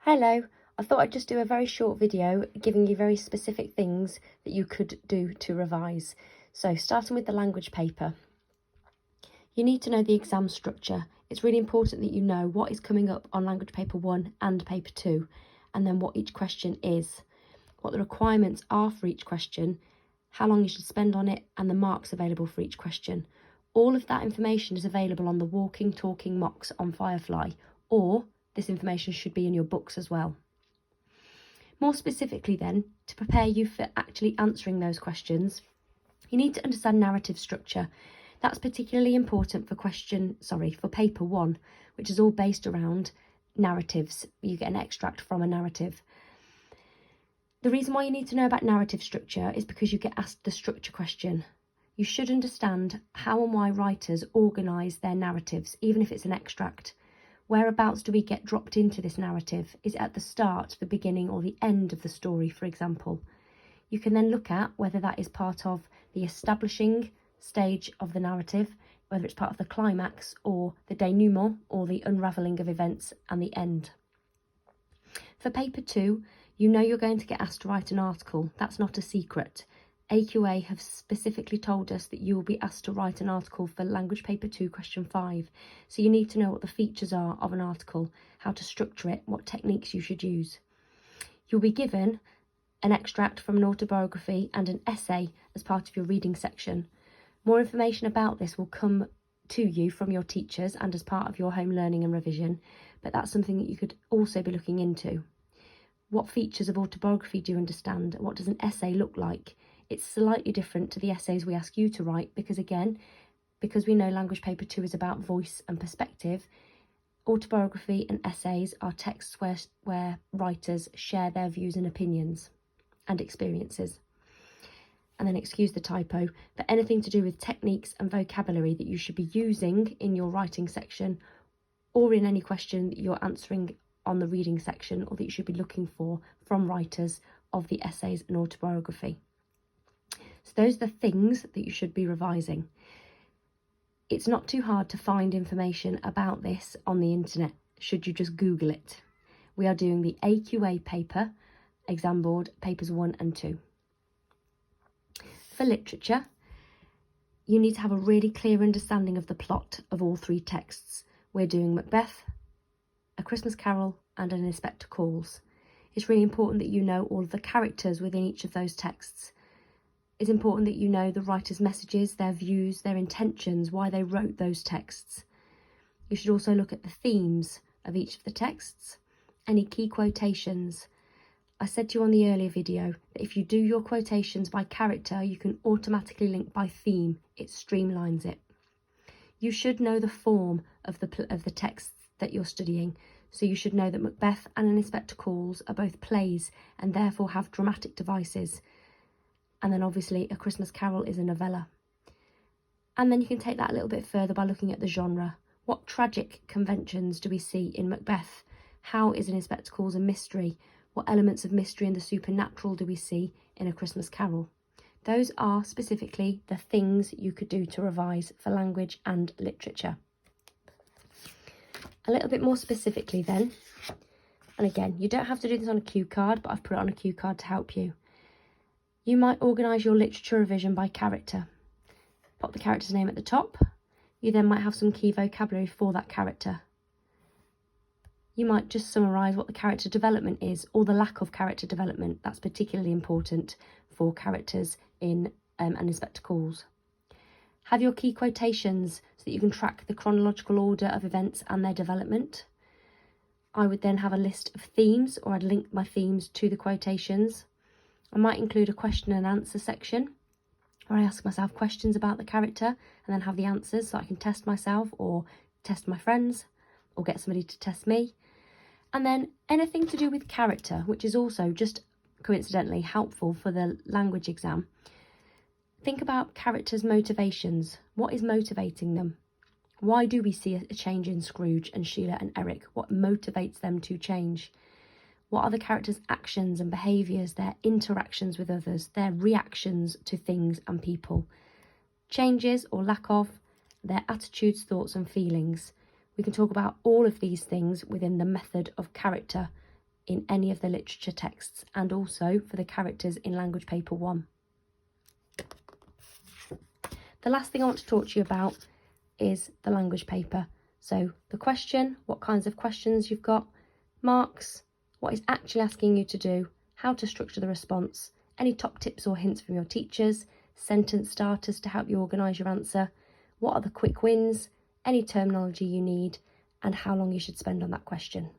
Hello, I thought I'd just do a very short video giving you very specific things that you could do to revise. So starting with the language paper, you need to know the exam structure. It's really important that you know what is coming up on language paper 1 and paper 2, and then what each question is, what the requirements are for each question, how long you should spend on it, and the marks available for each question. All of that information is available on the Walking Talking Mocks on Firefly, or this information should be in your books as well. More specifically then, to prepare you for actually answering those questions, you need to understand narrative structure. That's particularly important for paper 1, which is all based around narratives. You get an extract from a narrative. The reason why you need to know about narrative structure is because you get asked the structure question. You should understand how and why writers organise their narratives, even if it's an extract. Whereabouts do we get dropped into this narrative? Is it at the start, the beginning, or the end of the story, for example? You can then look at whether that is part of the establishing stage of the narrative, whether it's part of the climax or the denouement, or the unravelling of events and the end. For paper 2, you know you're going to get asked to write an article. That's not a secret. AQA have specifically told us that you will be asked to write an article for language paper 2 question 5. So you need to know what the features are of an article, how to structure it, what techniques you should use. You'll be given an extract from an autobiography and an essay as part of your reading section. More information about this will come to you from your teachers and as part of your home learning and revision, but that's something that you could also be looking into. What features of autobiography do you understand? What does an essay look like? It's slightly different to the essays we ask you to write because we know language paper 2 is about voice and perspective, autobiography and essays are texts where writers share their views and opinions and experiences. And then, excuse the typo, but anything to do with techniques and vocabulary that you should be using in your writing section or in any question that you're answering on the reading section, or that you should be looking for from writers of the essays and autobiography. So those are the things that you should be revising. It's not too hard to find information about this on the internet, should you just Google it. We are doing the AQA paper, exam board, papers 1 and 2. For literature, you need to have a really clear understanding of the plot of all 3 texts. We're doing Macbeth, A Christmas Carol, and An Inspector Calls. It's really important that you know all of the characters within each of those texts. It's important that you know the writer's messages, their views, their intentions, why they wrote those texts. You should also look at the themes of each of the texts, any key quotations. I said to you on the earlier video that if you do your quotations by character, you can automatically link by theme. It streamlines it. You should know the form of the texts that you're studying. So you should know that Macbeth and An Inspector Calls are both plays and therefore have dramatic devices. And then obviously A Christmas Carol is a novella. And then you can take that a little bit further by looking at the genre. What tragic conventions do we see in Macbeth? How is An Inspector Calls a mystery? What elements of mystery and the supernatural do we see in A Christmas Carol? Those are specifically the things you could do to revise for language and literature. A little bit more specifically then, and again, you don't have to do this on a cue card, but I've put it on a cue card to help you. You might organise your literature revision by character. Pop the character's name at the top. You then might have some key vocabulary for that character. You might just summarise what the character development is, or the lack of character development. That's particularly important for characters in An Inspector Calls. Have your key quotations so that you can track the chronological order of events and their development. I would then have a list of themes, or I'd link my themes to the quotations. I might include a question and answer section where I ask myself questions about the character and then have the answers so I can test myself or test my friends or get somebody to test me. And then anything to do with character, which is also just coincidentally helpful for the language exam. Think about characters' motivations. What is motivating them? Why do we see a change in Scrooge and Sheila and Eric? What motivates them to change? What are the characters' actions and behaviours, their interactions with others, their reactions to things and people? Changes or lack of, their attitudes, thoughts and feelings. We can talk about all of these things within the method of character in any of the literature texts, and also for the characters in language paper 1. The last thing I want to talk to you about is the language paper. So the question, what kinds of questions you've got, marks, what it's actually asking you to do, how to structure the response, any top tips or hints from your teachers, sentence starters to help you organise your answer, what are the quick wins, any terminology you need, and how long you should spend on that question.